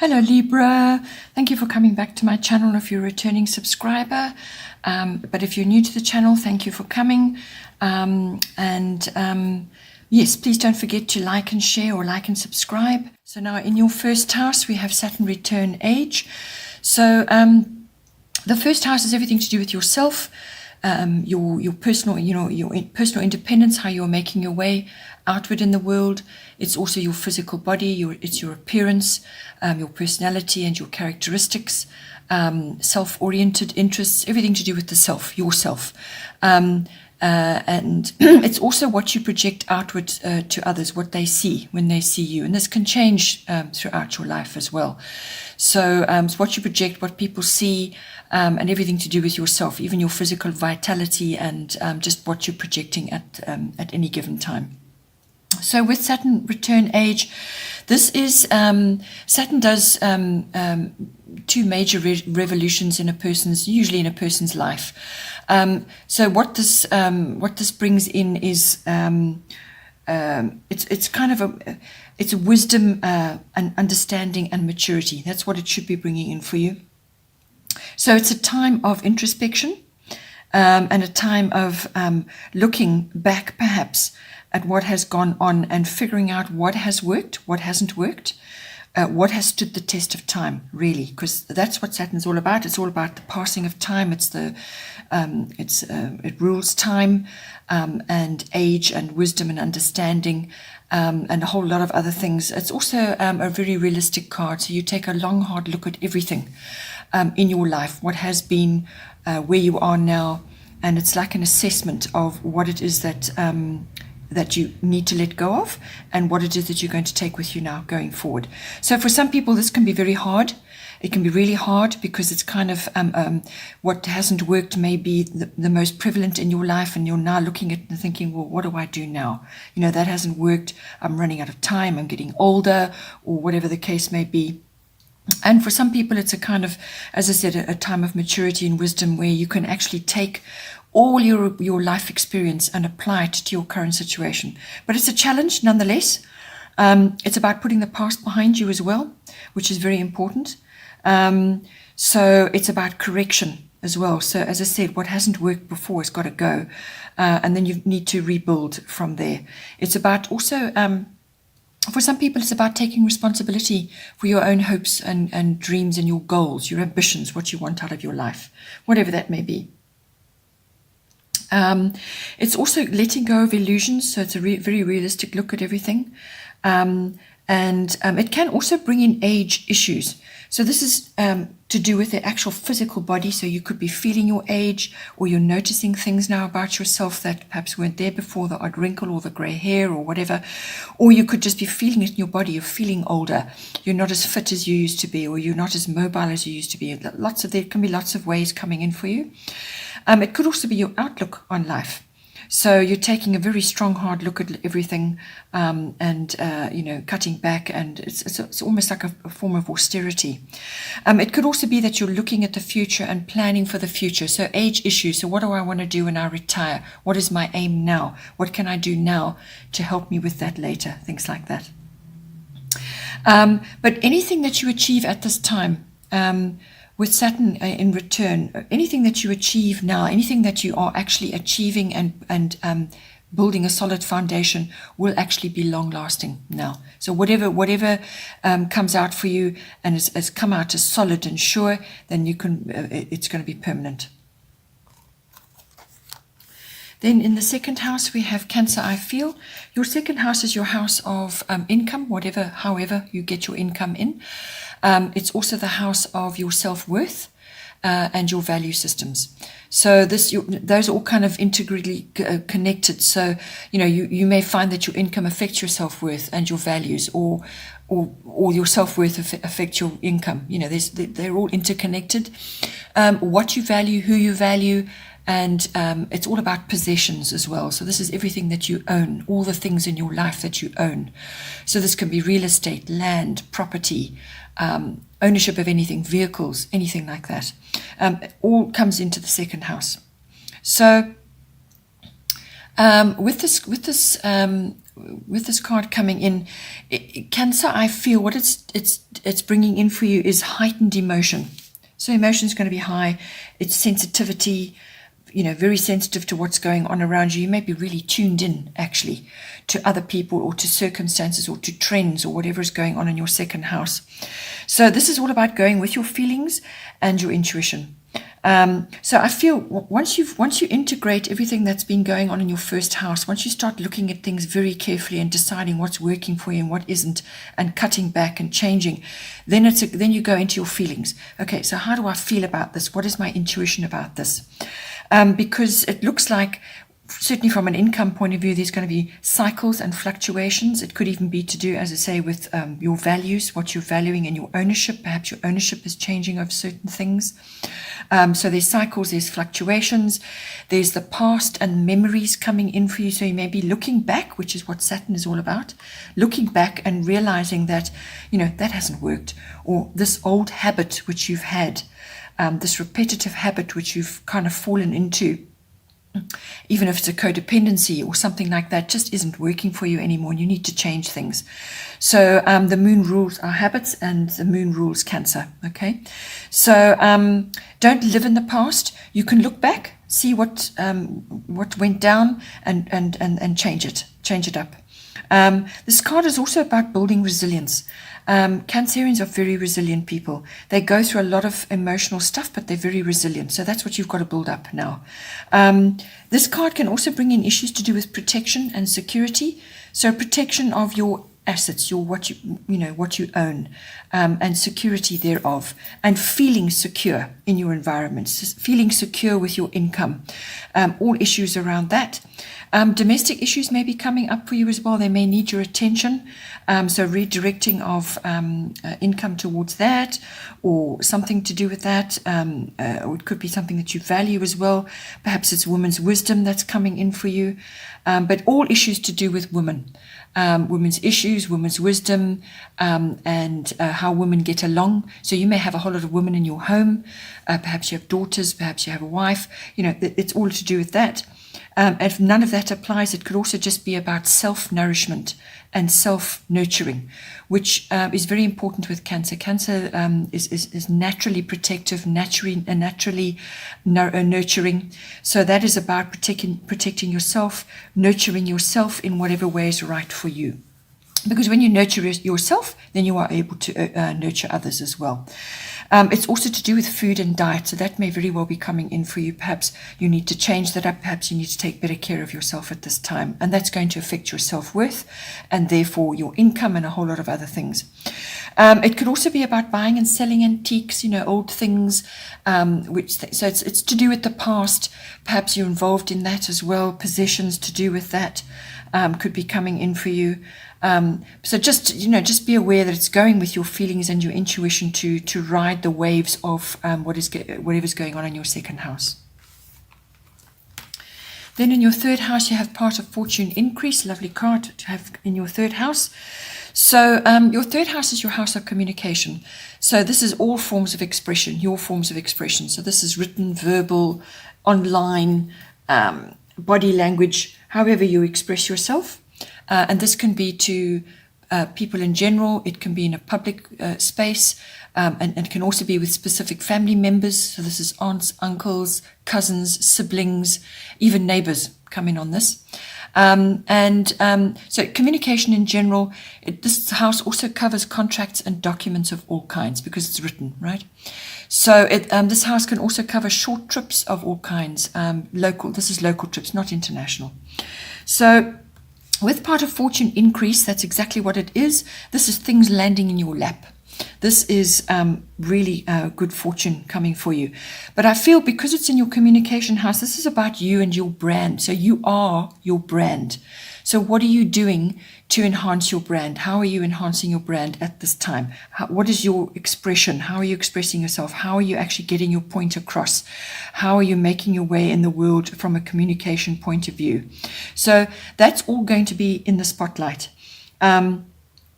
Hello Libra, thank you for coming back to my channel if you're a returning subscriber. But if you're new to the channel, thank you for coming. Yes, please don't forget to like and share or like and subscribe. So now in your first house, we have Saturn return age. So the first house is everything to do with yourself, your personal, your personal independence, how you're making your way outward in the world. It's also your physical body, it's your appearance, your personality and your characteristics, self-oriented interests, everything to do with the self, yourself. And it's also what you project outward to others, what they see when they see you. And this can change throughout your life as well. So it's what you project, what people see, and everything to do with yourself, even your physical vitality and just what you're projecting at any given time. So with Saturn return age, this is Saturn does two major revolutions in a person's, usually in a person's life. So what this brings in is it's kind of it's a wisdom and understanding and maturity. That's what it should be bringing in for you. So it's a time of introspection and a time of looking back perhaps at what has gone on and figuring out what has worked, what hasn't worked, what has stood the test of time, really, because that's what Saturn's all about. It's all about the passing of time. It's it rules time and age and wisdom and understanding and a whole lot of other things. It's also a very realistic card. So you take a long, hard look at everything in your life, what has been, where you are now, and it's like an assessment of what it is that you need to let go of and what it is that you're going to take with you now going forward. So for some people, this can be very hard. It can be really hard because it's kind of what hasn't worked may be the most prevalent in your life, and you're now looking at it and thinking, well, what do I do now? That hasn't worked. I'm running out of time. I'm getting older, or whatever the case may be. And for some people, it's a kind of, as I said, a time of maturity and wisdom where you can actually take all your life experience and apply it to your current situation. But it's a challenge nonetheless. It's about putting the past behind you as well, which is very important. So it's about correction as well. So as I said, what hasn't worked before has got to go. And then you need to rebuild from there. It's about also, for some people, it's about taking responsibility for your own hopes and dreams and your goals, your ambitions, what you want out of your life, whatever that may be. It's also letting go of illusions, so it's a very realistic look at everything. And it can also bring in age issues. So this is to do with the actual physical body. So you could be feeling your age, or you're noticing things now about yourself that perhaps weren't there before, the odd wrinkle or the grey hair or whatever. Or you could just be feeling it in your body. You're feeling older. You're not as fit as you used to be, or you're not as mobile as you used to be. There can be lots of ways coming in for you. It could also be your outlook on life. So you're taking a very strong, hard look at everything and cutting back, and it's almost like a form of austerity. It could also be that you're looking at the future and planning for the future. So age issues. So what do I want to do when I retire? What is my aim now? What can I do now to help me with that later? Things like that. But anything that you achieve at this time, with Saturn in return, anything that you achieve now, anything that you are actually achieving and building a solid foundation will actually be long-lasting now. So whatever comes out for you and has come out as solid and sure, then you can. It's going to be permanent. Then in the second house, we have Cancer, I feel. Your second house is your house of income, however you get your income in. It's also the house of your self-worth and your value systems. So those are all kind of integrally connected. So, you may find that your income affects your self-worth and your values, or your self-worth affects your income. They're all interconnected. What you value, who you value, and it's all about possessions as well. So this is everything that you own, all the things in your life that you own. So this can be real estate, land, property, ownership of anything, vehicles, anything like that. It all comes into the second house. So with this with this card coming in, Cancer, I feel what it's bringing in for you is heightened emotion. So emotion is going to be high. It's sensitivity, very sensitive to what's going on around you. You may be really tuned in, actually, to other people or to circumstances or to trends or whatever is going on in your second house. So this is all about going with your feelings and your intuition. So I feel once you integrate everything that's been going on in your first house, once you start looking at things very carefully and deciding what's working for you and what isn't, and cutting back and changing, then you go into your feelings. Okay, so how do I feel about this? What is my intuition about this? Because it looks like, certainly from an income point of view, there's going to be cycles and fluctuations. It could even be to do, as I say, with your values, what you're valuing, and your ownership. Perhaps your ownership is changing of certain things. So there's cycles, there's fluctuations, there's the past and memories coming in for you. So you may be looking back, which is what Saturn is all about, looking back and realizing that, that hasn't worked, or this old habit which you've had, this repetitive habit which you've kind of fallen into, even if it's a codependency or something like that, just isn't working for you anymore, and you need to change things. So the moon rules our habits, and the moon rules Cancer. Okay, so don't live in the past. You can look back, see what went down, and change it up. This card is also about building resilience. Cancerians are very resilient people. They go through a lot of emotional stuff, but they're very resilient. So that's what you've got to build up now. This card can also bring in issues to do with protection and security. So protection of your assets, what you own, and security thereof, and feeling secure in your environment, feeling secure with your income. All issues around that. Domestic issues may be coming up for you as well. They may need your attention. So redirecting of income towards that, or something to do with that. Or it could be something that you value as well. Perhaps it's women's wisdom that's coming in for you. But all issues to do with women. Women's issues, women's wisdom, and how women get along. So you may have a whole lot of women in your home. Perhaps you have daughters, perhaps you have a wife. It's all to do with that. If none of that applies, it could also just be about self-nourishment and self-nurturing, which is very important with Cancer. Cancer is naturally protective, naturally nurturing. So that is about protecting yourself, nurturing yourself in whatever way is right for you. Because when you nurture yourself, then you are able to nurture others as well. It's also to do with food and diet, so that may very well be coming in for you. Perhaps you need to change that up. Perhaps you need to take better care of yourself at this time, and that's going to affect your self-worth and therefore your income and a whole lot of other things. It could also be about buying and selling antiques, old things, so it's to do with the past. Perhaps you're involved in that as well. Possessions to do with that could be coming in for you. So just be aware that it's going with your feelings and your intuition to ride the waves of whatever's going on in your second house. Then in your third house, you have part of fortune increase. Lovely card to have in your third house. So your third house is your house of communication. So this is all forms of expression, your forms of expression. So this is written, verbal, online, body language, however you express yourself. And this can be to people in general. It can be in a public space, and it can also be with specific family members. So this is aunts, uncles, cousins, siblings, even neighbors come in on this. So communication in general, this house also covers contracts and documents of all kinds because it's written, right? So this house can also cover short trips of all kinds, local. This is local trips, not international. So with part of fortune increase, that's exactly what it is. This is things landing in your lap. This is really good fortune coming for you. But I feel because it's in your communication house, this is about you and your brand. So you are your brand. So what are you doing to enhance your brand? How are you enhancing your brand at this time? What is your expression? How are you expressing yourself? How are you actually getting your point across? How are you making your way in the world from a communication point of view? So that's all going to be in the spotlight.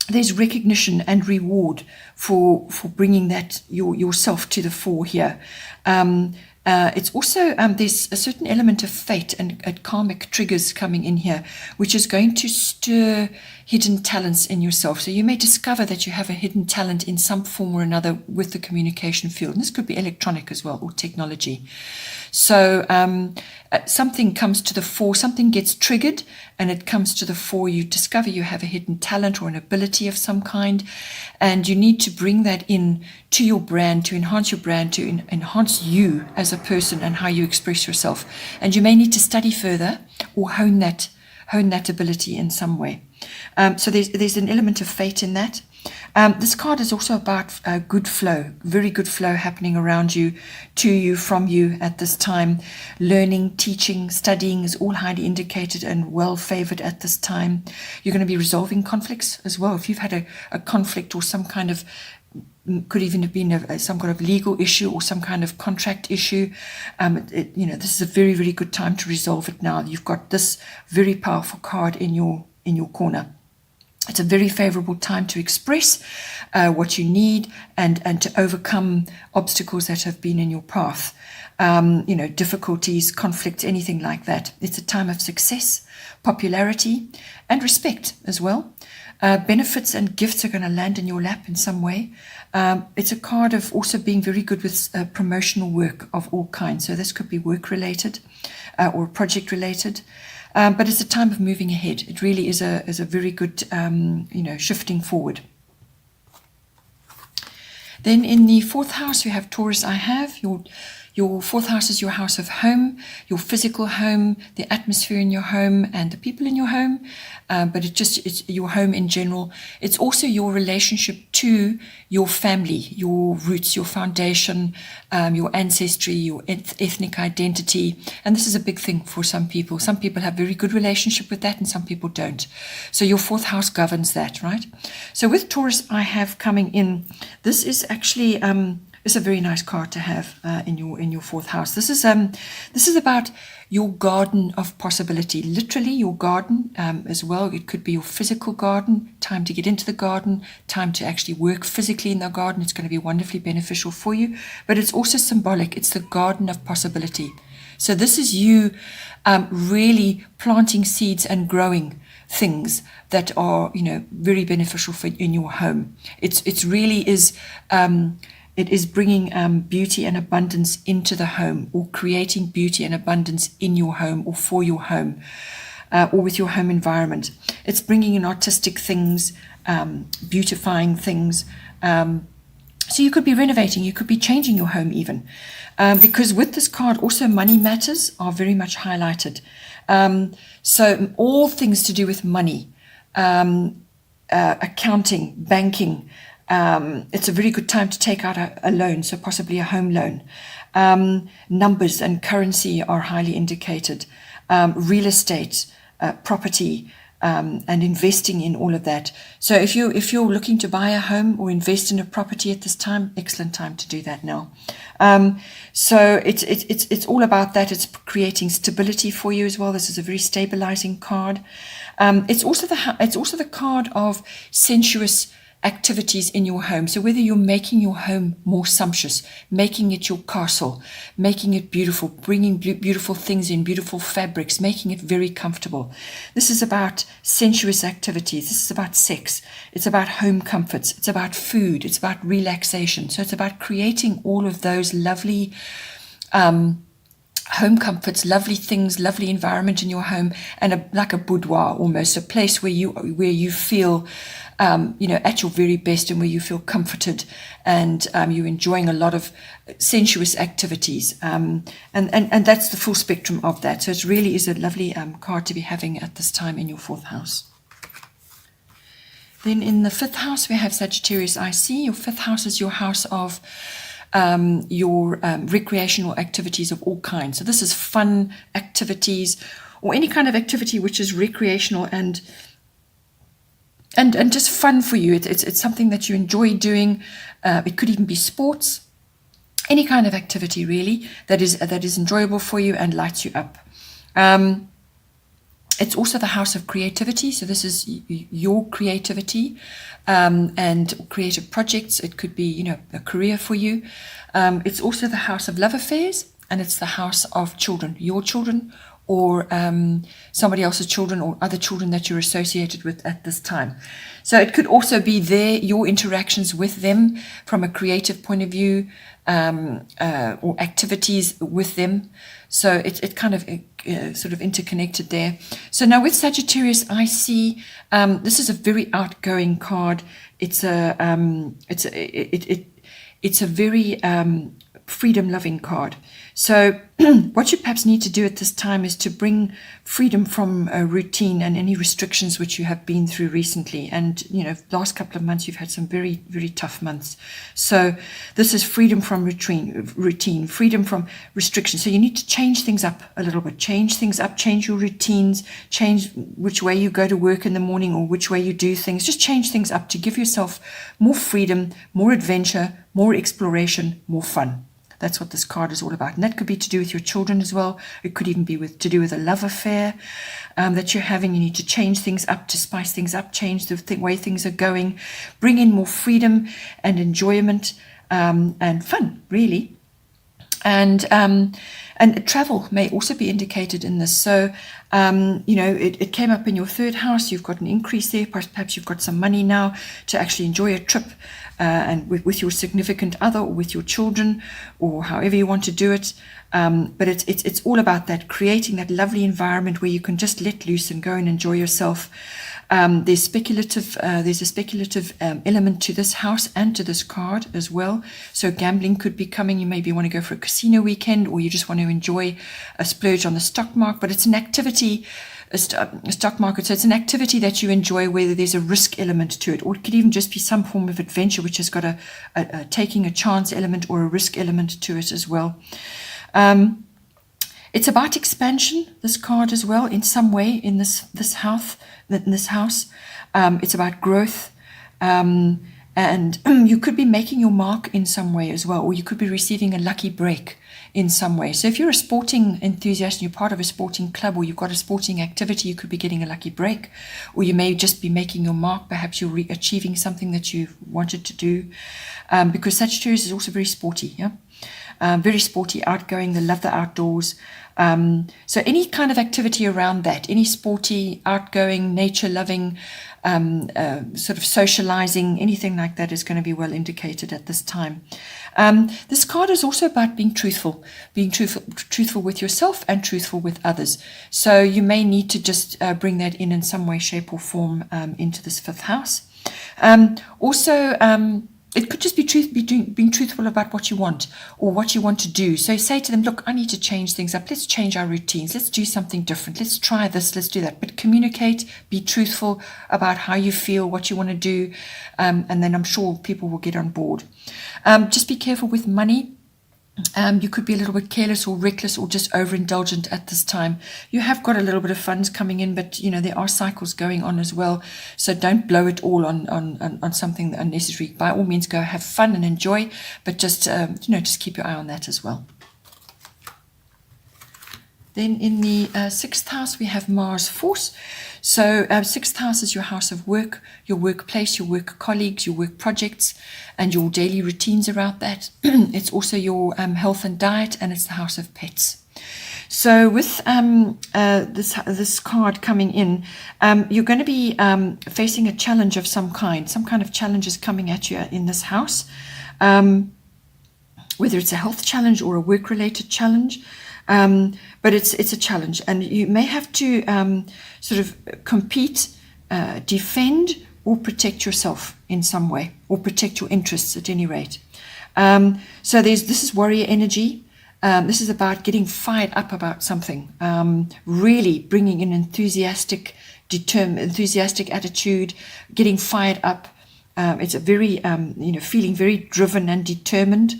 There's recognition and reward for bringing that yourself to the fore here. It's also, there's a certain element of fate and karmic triggers coming in here, which is going to stir hidden talents in yourself. So you may discover that you have a hidden talent in some form or another with the communication field. And this could be electronic as well, or technology. So something comes to the fore, something gets triggered and it comes to the fore. You discover you have a hidden talent or an ability of some kind, and you need to bring that in to your brand, to enhance your brand, to enhance you as a person and how you express yourself. And you may need to study further or hone that ability in some way. So there's an element of fate in that. This card is also about good flow, very good flow happening around you, to you, from you at this time. Learning, teaching, studying is all highly indicated and well favored at this time. You're going to be resolving conflicts as well. If you've had a conflict or some kind of, could even have been some kind of legal issue or some kind of contract issue, this is a very, very good time to resolve it now. You've got this very powerful card in your corner. It's a very favorable time to express what you need and to overcome obstacles that have been in your path, difficulties, conflicts, anything like that. It's a time of success, popularity, and respect as well. Benefits and gifts are going to land in your lap in some way. It's a card of also being very good with promotional work of all kinds. So this could be work-related or project-related. But it's a time of moving ahead. It really is a very good, shifting forward. Then in the fourth house, you have Taurus. Your fourth house is your house of home, your physical home, the atmosphere in your home, and the people in your home. But it's your home in general. It's also your relationship to your family, your roots, your foundation, your ancestry, your ethnic identity. And this is a big thing for some people. Some people have very good relationship with that and some people don't. So your fourth house governs that, right? So with Taurus, I have coming in, this is actually... it's a very nice card to have in your fourth house. This is about your garden of possibility, literally your garden as well. It could be your physical garden, time to get into the garden, time to actually work physically in the garden. It's going to be wonderfully beneficial for you, but it's also symbolic. It's the garden of possibility. So this is you really planting seeds and growing things that are, very beneficial for in your home. It's really is. It is bringing beauty and abundance into the home, or creating beauty and abundance in your home or for your home, or with your home environment. It's bringing in artistic things, beautifying things. So you could be renovating, you could be changing your home even. Because with this card, also money matters are very much highlighted. So all things to do with money, accounting, banking. It's a very good time to take out a loan, so possibly a home loan. Numbers and currency are highly indicated. Real estate, property, and investing in all of that. So if you're looking to buy a home or invest in a property at this time, excellent time to do that now. So it's all about that. It's creating stability for you as well. This is a very stabilizing card. It's also the card of sensuous activities in your home. So whether you're making your home more sumptuous, making it your castle, making it beautiful, bringing beautiful things in, beautiful fabrics, making it very comfortable. This is about sensuous activities. This is about sex. It's about home comforts. It's about food. It's about relaxation. So it's about creating all of those lovely home comforts, lovely things, lovely environment in your home, and like a boudoir almost, a place where you feel at your very best, and where you feel comforted, and you're enjoying a lot of sensuous activities, and that's the full spectrum of that. So it really is a lovely card to be having at this time in your fourth house. Then in the fifth house we have Sagittarius IC. Your fifth house is your house of your recreational activities of all kinds. So this is fun activities, or any kind of activity which is recreational and just fun for you. It's something that you enjoy doing. It could even be sports, any kind of activity really that is enjoyable for you and lights you up. It's also the house of creativity. So this is your creativity and creative projects. It could be, a career for you. It's also the house of love affairs and it's the house of children, your children, or somebody else's children, or other children that you're associated with at this time. So it could also be your interactions with them from a creative point of view, or activities with them. So it kind of sort of interconnected there. So now with Sagittarius, I see this is a very outgoing card. It's a very freedom-loving card. So what you perhaps need to do at this time is to bring freedom from a routine and any restrictions which you have been through recently. And, last couple of months, you've had some very, very tough months. So this is freedom from routine, freedom from restrictions. So you need to change things up a little bit, change things up, change your routines, change which way you go to work in the morning or which way you do things. Just change things up to give yourself more freedom, more adventure, more exploration, more fun. That's what this card is all about. And that could be to do with your children as well. It could even be to do with a love affair that you're having. You need to change things up, to spice things up, change the way things are going, bring in more freedom and enjoyment and fun, really. And travel may also be indicated in this. So, it came up in your third house. You've got an increase there. Perhaps you've got some money now to actually enjoy a trip and with your significant other or with your children or however you want to do it. But it's all about that, creating that lovely environment where you can just let loose and go and enjoy yourself. There's a speculative element to this house and to this card as well. So gambling could be coming. You maybe want to go for a casino weekend, or you just want to enjoy a splurge on the stock market. But it's an activity, a stock market. So it's an activity that you enjoy, whether there's a risk element to it, or it could even just be some form of adventure, which has got a taking a chance element or a risk element to it as well. It's about expansion, this card as well, in some way in this house. It's about growth, and you could be making your mark in some way as well, or you could be receiving a lucky break in some way. So if you're a sporting enthusiast and you're part of a sporting club, or you've got a sporting activity, you could be getting a lucky break, or you may just be making your mark. Perhaps you're achieving something that you've wanted to do, because Sagittarius is also very sporty, very sporty, outgoing. They love the outdoors. So any kind of activity around that, any sporty, outgoing, nature-loving, sort of socializing, anything like that is going to be well indicated at this time. This card is also about being truthful with yourself and truthful with others. So you may need to just bring that in some way, shape, or form into this fifth house. It could just be being truthful about what you want or what you want to do. So say to them, look, I need to change things up. Let's change our routines. Let's do something different. Let's try this. Let's do that. But communicate, be truthful about how you feel, what you want to do. And then I'm sure people will get on board. Just be careful with money. You could be a little bit careless or reckless or just overindulgent at this time. You have got a little bit of funds coming in, but there are cycles going on as well. So don't blow it all on something unnecessary. By all means, go have fun and enjoy, but just just keep your eye on that as well. Then in the sixth house, we have Mars Force. So sixth house is your house of work, your workplace, your work colleagues, your work projects, and your daily routines around that. It's also your health and diet, and it's the house of pets. So with this card coming in, you're going to be facing a challenge of some kind of challenge is coming at you in this house, whether it's a health challenge or a work-related challenge. But it's a challenge, and you may have to sort of compete, defend, or protect yourself in some way, or protect your interests at any rate. So this is warrior energy. This is about getting fired up about something, really bringing in enthusiastic attitude, getting fired up. It's a very, feeling very driven and determined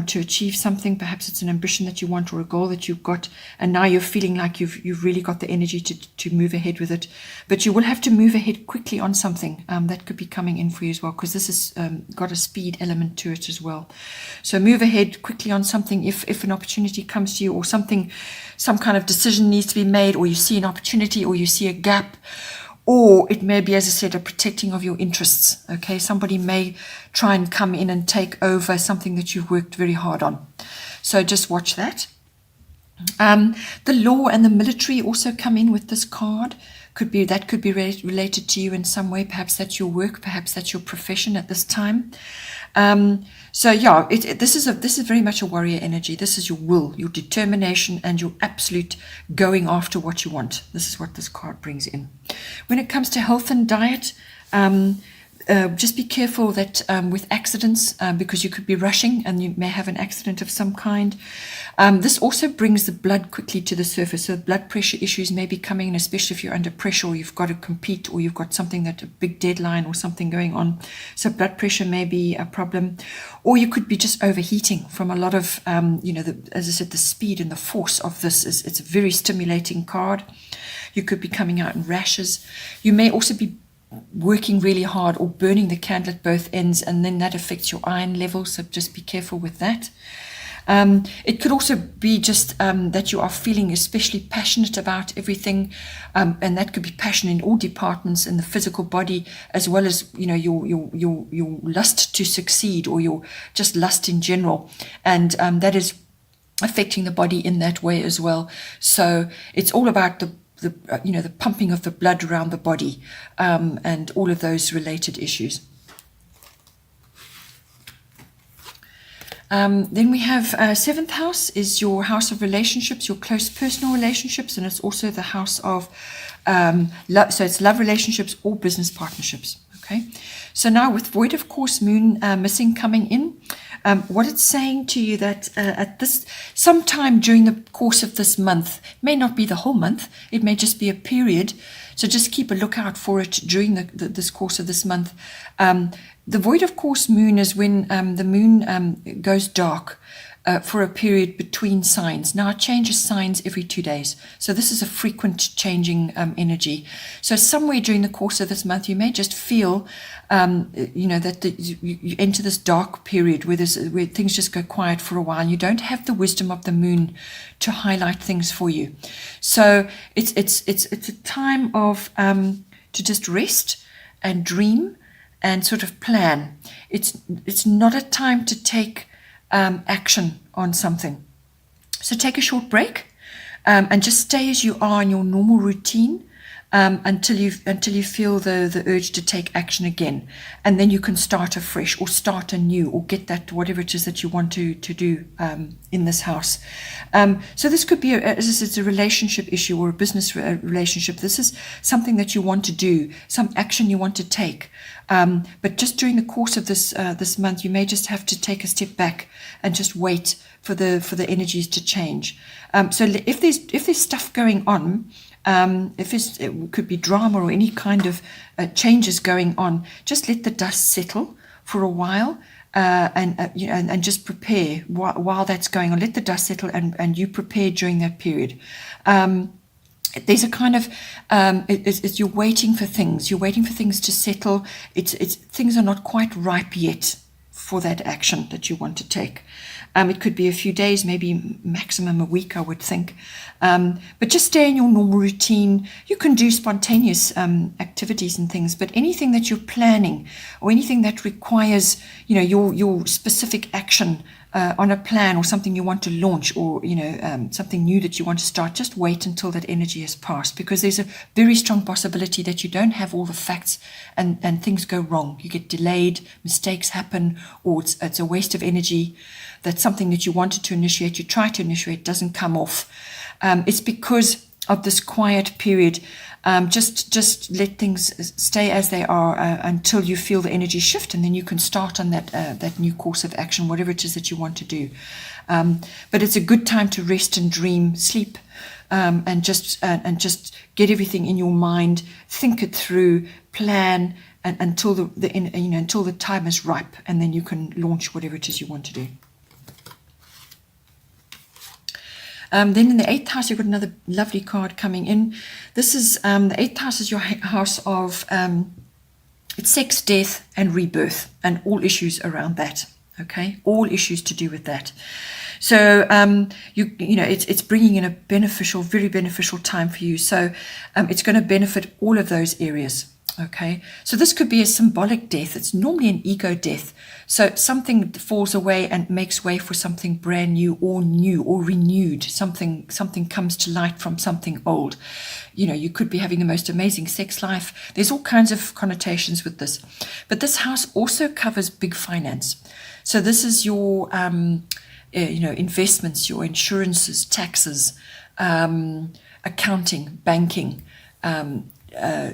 to achieve something. Perhaps it's an ambition that you want or a goal that you've got, and now you're feeling like you've really got the energy to move ahead with it. But you will have to move ahead quickly on something that could be coming in for you as well, because this has got a speed element to it as well. So move ahead quickly on something if an opportunity comes to you, or some kind of decision needs to be made, or you see an opportunity, or you see a gap. Or it may be, as I said, a protecting of your interests. Okay, somebody may try and come in and take over something that you've worked very hard on. So just watch that. The law and the military also come in with this card. Could be related to you in some way. Perhaps that's your work. Perhaps that's your profession at this time. So yeah, this is very much a warrior energy. This is your will, your determination, and your absolute going after what you want. This is what this card brings in. When it comes to health and diet, just be careful that with accidents, because you could be rushing and you may have an accident of some kind. This also brings the blood quickly to the surface. So blood pressure issues may be coming in, especially if you're under pressure or you've got to compete or you've got something a big deadline or something going on. So blood pressure may be a problem. Or you could be just overheating from a lot of, as I said, the speed and the force of this. It's a very stimulating card. You could be coming out in rashes. You may also be working really hard or burning the candle at both ends, and then that affects your iron level, so just be careful with that. It could also be just that you are feeling especially passionate about everything, and that could be passion in all departments in the physical body, as well as your lust to succeed or your just lust in general, and that is affecting the body in that way as well. So it's all about the pumping of the blood around the body, and all of those related issues. Then we have seventh house is your house of relationships, your close personal relationships, and it's also the house of love. So it's love relationships or business partnerships. Okay. So now with void of course moon missing coming in, what it's saying to you that at this sometime during the course of this month, may not be the whole month, it may just be a period. So just keep a lookout for it during this course of this month. The void of course moon is when the moon goes dark for a period between signs. Now it changes signs every 2 days. So this is a frequent changing energy. So somewhere during the course of this month, you may just feel, that you enter this dark period where things just go quiet for a while. You don't have the wisdom of the moon to highlight things for you. So it's a time of to just rest and dream and sort of plan. It's not a time to take action on something. So take a short break and just stay as you are in your normal routine until you feel the urge to take action again, and then you can start afresh or start anew or get that whatever it is that you want to do in this house. So this could be it's a relationship issue or a business relationship. This is something that you want to do, some action you want to take. But just during the course of this month, you may just have to take a step back and just wait for the energies to change. So if there's stuff going on, it could be drama or any kind of changes going on, just let the dust settle for a while, and just prepare while that's going on. Let the dust settle and you prepare during that period. There's a kind of it's you're waiting for things. You're waiting for things to settle. It's things are not quite ripe yet for that action that you want to take. It could be a few days, maybe maximum a week, I would think. But just stay in your normal routine. You can do spontaneous activities and things, but anything that you're planning or anything that requires, your specific action on a plan or something you want to launch or, something new that you want to start, just wait until that energy has passed, because there's a very strong possibility that you don't have all the facts and things go wrong. You get delayed, mistakes happen, or it's a waste of energy. That's something that you wanted to initiate, you try to initiate, doesn't come off. It's because of this quiet period. Just let things stay as they are until you feel the energy shift, and then you can start on that new course of action, whatever it is that you want to do. But it's a good time to rest and dream, sleep, and just get everything in your mind, think it through, plan, and until the time is ripe, and then you can launch whatever it is you want to do. Then in the 8th house, you've got another lovely card coming in. This is the 8th house is your house of it's sex, death, and rebirth, and all issues around that. Okay, all issues to do with that. So it's bringing in a beneficial, very beneficial time for you. So it's going to benefit all of those areas. Okay, so this could be a symbolic death. It's normally an ego death. So something falls away and makes way for something brand new or renewed. Something comes to light from something old. You know, you could be having the most amazing sex life. There's all kinds of connotations with this. But this house also covers big finance. So this is your, investments, your insurances, taxes, accounting, banking,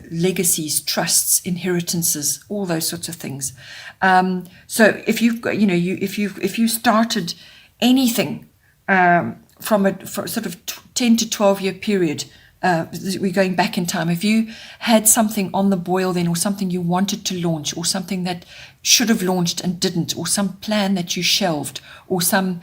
legacies, trusts, inheritances, all those sorts of things. So if you've got, if you started anything from a sort of 10 to 12 year period, we're going back in time. If you had something on the boil then, or something you wanted to launch, or something that should have launched and didn't, or some plan that you shelved, or something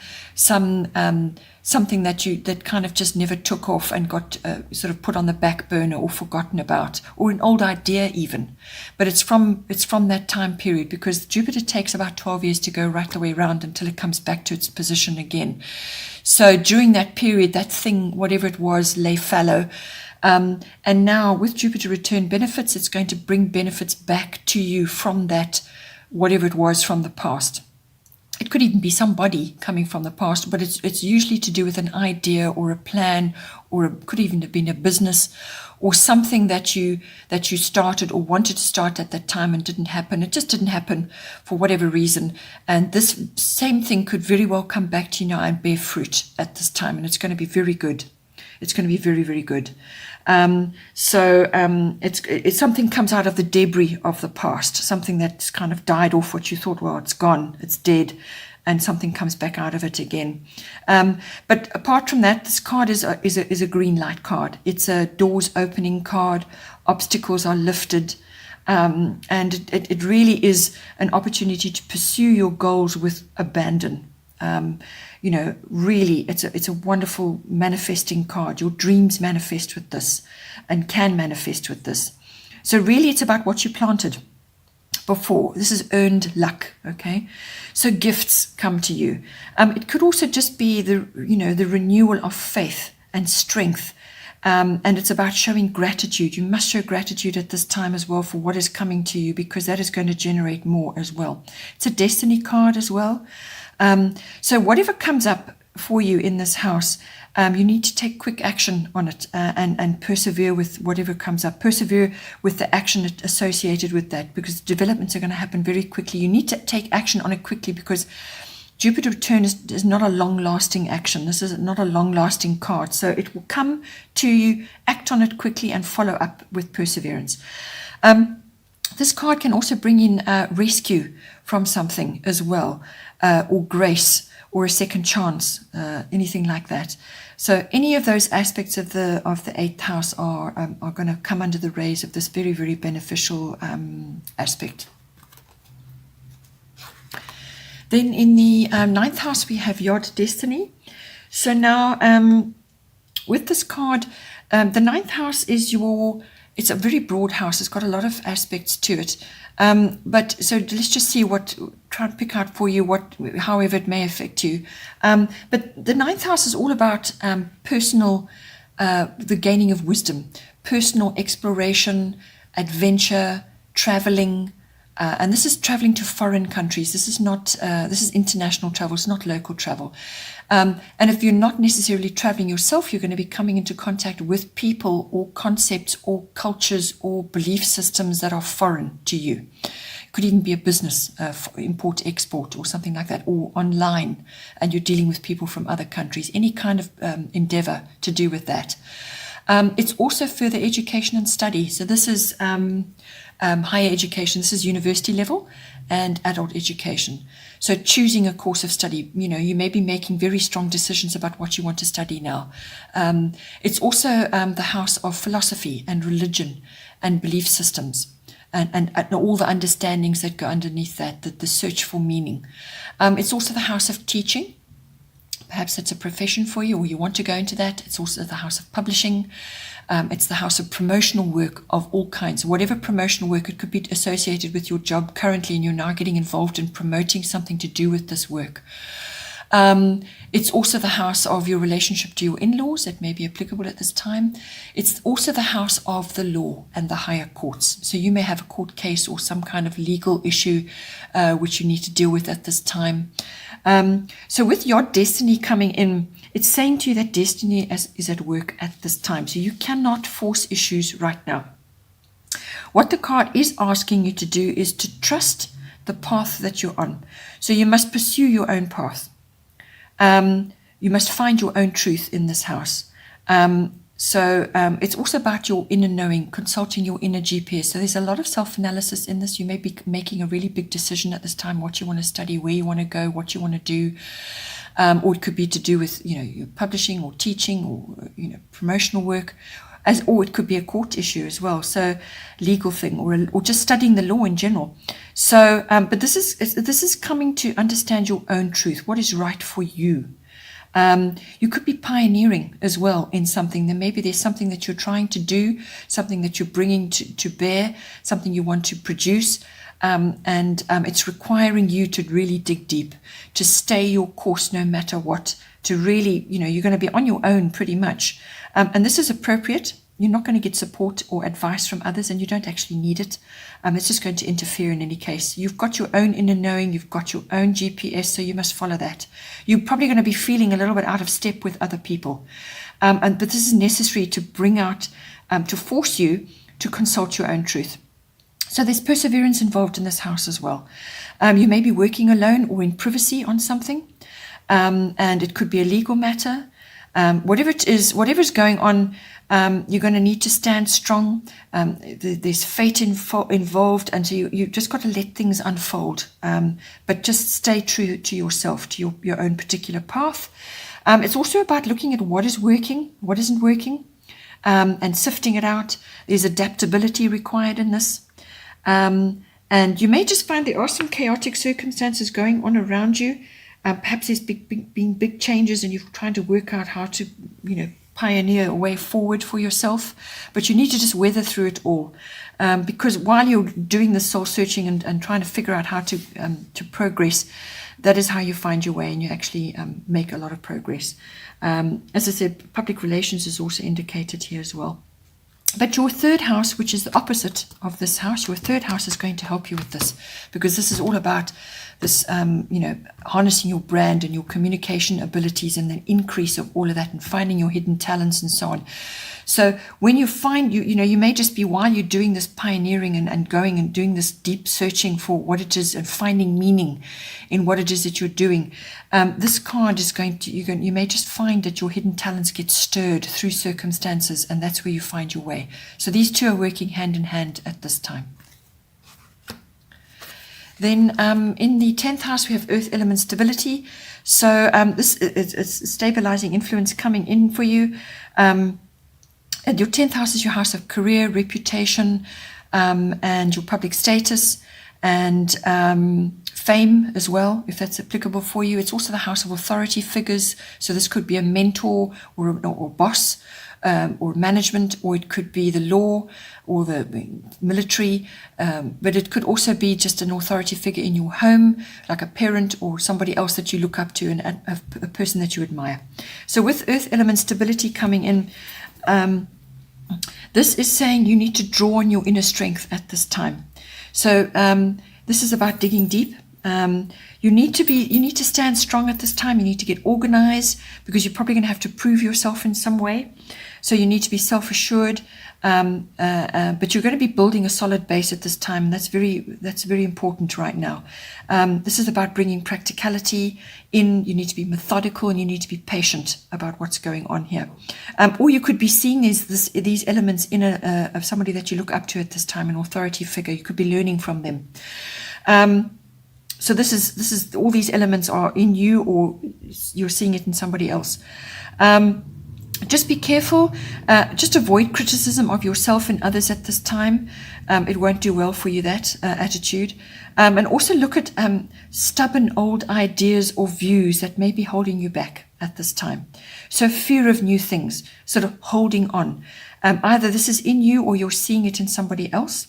that kind of just never took off and got sort of put on the back burner or forgotten about, or an old idea even. But it's from that time period, because Jupiter takes about 12 years to go right the way around until it comes back to its position again. So during that period, that thing, whatever it was, lay fallow. And now with Jupiter return benefits, it's going to bring benefits back to you from that, whatever it was from the past. It could even be somebody coming from the past, but it's usually to do with an idea or a plan, or it could even have been a business, or something that you started or wanted to start at that time and didn't happen. It just didn't happen for whatever reason. And this same thing could very well come back to you now and bear fruit at this time, and it's going to be very good. It's going to be very, very good. It's something comes out of the debris of the past, something that's kind of died off, what you thought, well, it's gone, it's dead, and something comes back out of it again. But apart from that, this card is a green light card. It's a doors opening card. Obstacles are lifted. And it really is an opportunity to pursue your goals with abandon. Really, it's a wonderful manifesting card. Your dreams manifest with this, and can manifest with this. So really, it's about what you planted before. This is earned luck. Okay, so gifts come to you. It could also just be the renewal of faith and strength. And it's about showing gratitude. You must show gratitude at this time as well for what is coming to you, because that is going to generate more as well. It's a destiny card as well. So whatever comes up for you in this house, you need to take quick action on it, and persevere with whatever comes up. Persevere with the action associated with that, because developments are going to happen very quickly. You need to take action on it quickly, because Jupiter return is not a long-lasting action. This is not a long-lasting card. So it will come to you, act on it quickly, and follow up with perseverance. This card can also bring in rescue from something as well, or grace, or a second chance, anything like that. So any of those aspects of the 8th house are going to come under the rays of this very, very beneficial aspect. Then in the 9th house, we have Yod Destiny. So now with this card, the 9th house is it's a very broad house. It's got a lot of aspects to it. But so let's just see try and pick out for you however it may affect you. But the 9th house is all about personal, the gaining of wisdom, personal exploration, adventure, traveling. And this is traveling to foreign countries. This is international travel. It's not local travel. And if you're not necessarily traveling yourself, you're going to be coming into contact with people or concepts or cultures or belief systems that are foreign to you. It could even be a business, import, export, or something like that, or online, and you're dealing with people from other countries. Any kind of endeavor to do with that. It's also further education and study. So this is higher education. This is university level and adult education. So choosing a course of study, you may be making very strong decisions about what you want to study now. It's also the house of philosophy and religion and belief systems, and all the understandings that go underneath that, the search for meaning. It's also the house of teaching. Perhaps it's a profession for you, or you want to go into that. It's also the house of publishing. It's the house of promotional work of all kinds. Whatever promotional work, it could be associated with your job currently, and you're now getting involved in promoting something to do with this work. It's also the house of your relationship to your in-laws. That may be applicable at this time. It's also the house of the law and the higher courts. So you may have a court case or some kind of legal issue which you need to deal with at this time. So with your destiny coming in, it's saying to you that destiny is at work at this time. So you cannot force issues right now. What the card is asking you to do is to trust the path that you're on. So you must pursue your own path. You must find your own truth in this house. So it's also about your inner knowing, consulting your inner GPS. So there's a lot of self-analysis in this. You may be making a really big decision at this time, what you want to study, where you want to go, what you want to do. Or it could be to do with, your publishing or teaching or, promotional work. Or it could be a court issue as well, so legal thing, or just studying the law in general. So, but this is coming to understand your own truth, what is right for you. You could be pioneering as well in something. Maybe there's something that you're trying to do, something that you're bringing to bear, something you want to produce, and it's requiring you to really dig deep, to stay your course no matter what, to really, you're going to be on your own pretty much. And this is appropriate. You're not going to get support or advice from others, and you don't actually need it. It's just going to interfere in any case. You've got your own inner knowing, you've got your own GPS, so you must follow that. You're probably going to be feeling a little bit out of step with other people. But this is necessary to bring out, to force you to consult your own truth. So there's perseverance involved in this house as well. You may be working alone or in privacy on something, and it could be a legal matter. Whatever it is, whatever's going on, you're going to need to stand strong. There's fate involved, and so you just got to let things unfold. But just stay true to yourself, to your own particular path. It's also about looking at what is working, what isn't working, and sifting it out. There's adaptability required in this. And you may just find there are some chaotic circumstances going on around you. Perhaps there's been big changes and you're trying to work out how to, pioneer a way forward for yourself. But you need to just weather through it all. Because while you're doing this soul searching and trying to figure out how to progress, that is how you find your way and you actually make a lot of progress. As I said, public relations is also indicated here as well. But your third house, which is the opposite of this house, your third house is going to help you with this, because this is all about this, harnessing your brand and your communication abilities and the increase of all of that and finding your hidden talents and so on. So when you find, you may just be, while you're doing this pioneering and going and doing this deep searching for what it is and finding meaning in what it is that you're doing, this card is going to, you may just find that your hidden talents get stirred through circumstances, and that's where you find your way. So these two are working hand in hand at this time. Then in the 10th house, we have earth element stability. So this is stabilizing influence coming in for you. And your 10th house is your house of career, reputation, and your public status, and fame as well, if that's applicable for you. It's also the house of authority figures. So this could be a mentor or boss, or management, or it could be the law or the military, but it could also be just an authority figure in your home, like a parent or somebody else that you look up to, and a person that you admire. So with earth element stability coming in, this is saying you need to draw on your inner strength at this time. So this is about digging deep. You need to stand strong at this time. You need to get organized, because you're probably going to have to prove yourself in some way. So you need to be self-assured, but you're going to be building a solid base at this time. And that's very important right now. This is about bringing practicality in. You need to be methodical, and you need to be patient about what's going on here. Or you could be seeing these elements in of somebody that you look up to at this time, an authority figure. You could be learning from them. So this is all these elements are in you, or you're seeing it in somebody else. Just be careful. Just avoid criticism of yourself and others at this time. It won't do well for you, that attitude. And also look at stubborn old ideas or views that may be holding you back at this time. So fear of new things, sort of holding on. Either this is in you or you're seeing it in somebody else.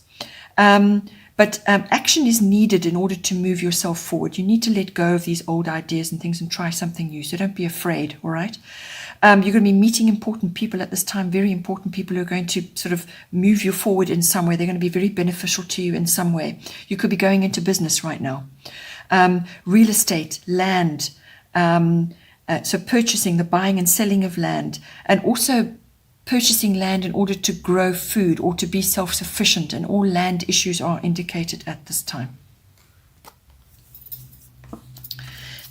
But action is needed in order to move yourself forward. You need to let go of these old ideas and things and try something new. So don't be afraid, all right? You're going to be meeting important people at this time, very important people who are going to sort of move you forward in some way. They're going to be very beneficial to you in some way. You could be going into business right now. Real estate, land, so purchasing, the buying and selling of land, and also purchasing land in order to grow food or to be self-sufficient, and all land issues are indicated at this time.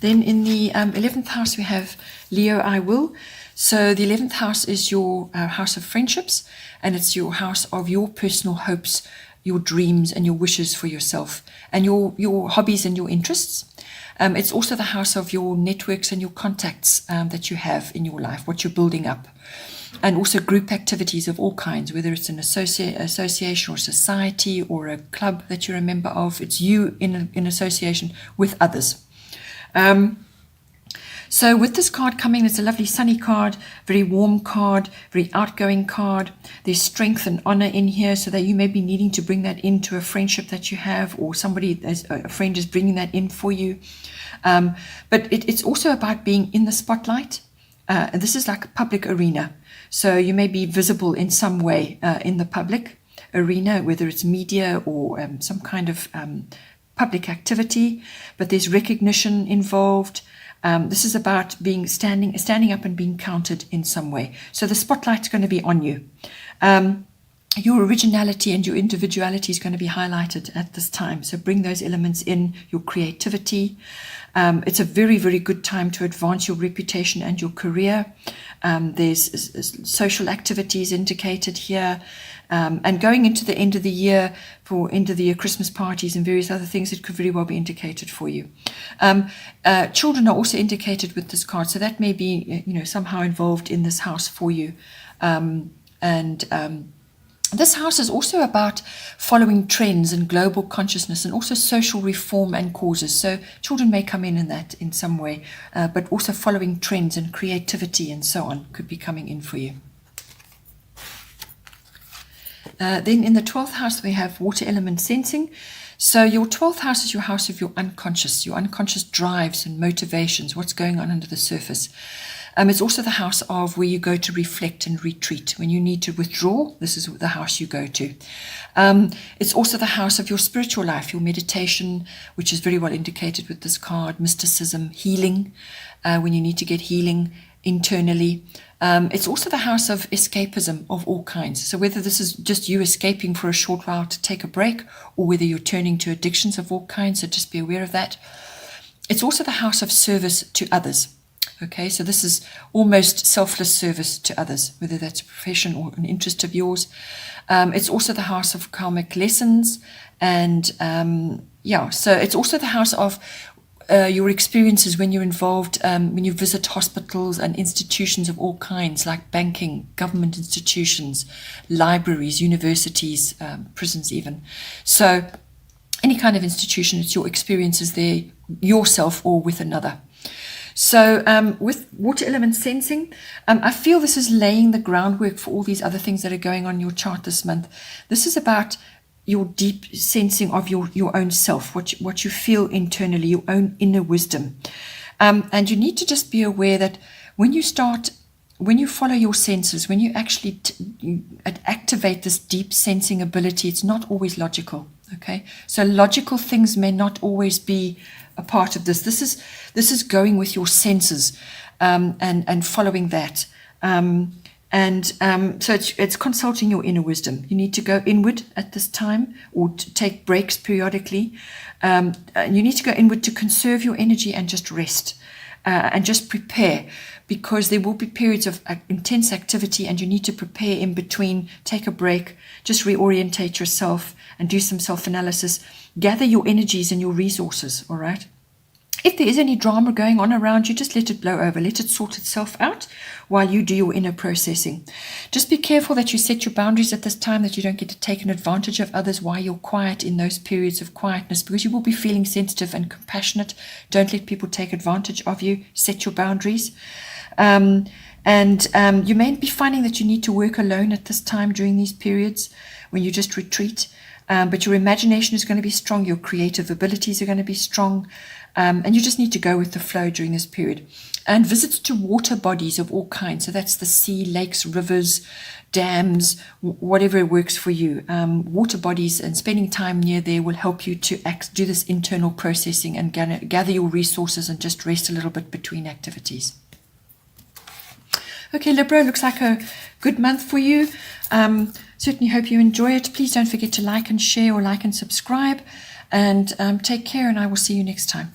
Then in the 11th house we have Leo, I will. So the 11th house is your house of friendships, and it's your house of your personal hopes, your dreams and your wishes for yourself, and your hobbies and your interests. It's also the house of your networks and your contacts that you have in your life, what you're building up. And also group activities of all kinds, whether it's an association or society or a club that you're a member of. It's you in association with others. So with this card coming, it's a lovely sunny card, very warm card, very outgoing card. There's strength and honor in here, so that you may be needing to bring that into a friendship that you have, or somebody, a friend is bringing that in for you. But it's also about being in the spotlight. And this is like a public arena. So you may be visible in some way in the public arena, whether it's media or some kind of public activity, but there's recognition involved. This is about being standing up and being counted in some way. So the spotlight's going to be on you. Your originality and your individuality is going to be highlighted at this time. So bring those elements in, your creativity. It's a very, very good time to advance your reputation and your career. There's social activities indicated here. And going into the end of the year, for end of the year Christmas parties and various other things, it could very well be indicated for you. Children are also indicated with this card, so that may be somehow involved in this house for you. This house is also about following trends and global consciousness, and also social reform and causes. So children may come in that in some way, but also following trends and creativity and so on could be coming in for you. Then in the 12th house we have water element sensing. So your 12th house is your house of your unconscious drives and motivations, what's going on under the surface. It's also the house of where you go to reflect and retreat. When you need to withdraw, this is the house you go to. It's also the house of your spiritual life, your meditation, which is very well indicated with this card, mysticism, healing, when you need to get healing internally. It's also the house of escapism of all kinds. So whether this is just you escaping for a short while to take a break, or whether you're turning to addictions of all kinds, so just be aware of that. It's also the house of service to others. Okay, so this is almost selfless service to others, whether that's a profession or an interest of yours. It's also the house of karmic lessons, and so it's also the house of your experiences when you're involved, when you visit hospitals and institutions of all kinds, like banking, government institutions, libraries, universities, prisons even. So any kind of institution, it's your experiences there, yourself or with another. So with water element sensing, I feel this is laying the groundwork for all these other things that are going on in your chart this month. This is about your deep sensing of your own self, what you feel internally, your own inner wisdom. And you need to just be aware that when you follow your senses, when you actually activate this deep sensing ability, it's not always logical. Okay, so logical things may not always be a part of this. This is going with your senses and following that. So it's consulting your inner wisdom. You need to go inward at this time, or to take breaks periodically. You need to go inward to conserve your energy and just rest and just prepare, because there will be periods of intense activity and you need to prepare in between. Take a break, just reorientate yourself and do some self-analysis. Gather your energies and your resources, all right? If there is any drama going on around you, just let it blow over. Let it sort itself out while you do your inner processing. Just be careful that you set your boundaries at this time, that you don't get to take an advantage of others while you're quiet in those periods of quietness, because you will be feeling sensitive and compassionate. Don't let people take advantage of you. Set your boundaries. You may be finding that you need to work alone at this time during these periods when you just retreat. but your imagination is going to be strong, your creative abilities are going to be strong, and you just need to go with the flow during this period. And visits to water bodies of all kinds, so that's the sea, lakes, rivers, dams, whatever works for you. Water bodies and spending time near there will help you to do this internal processing and gather your resources and just rest a little bit between activities. Okay, Libra, looks like a good month for you. Certainly hope you enjoy it. Please don't forget to like and share, or like and subscribe. And take care, and I will see you next time.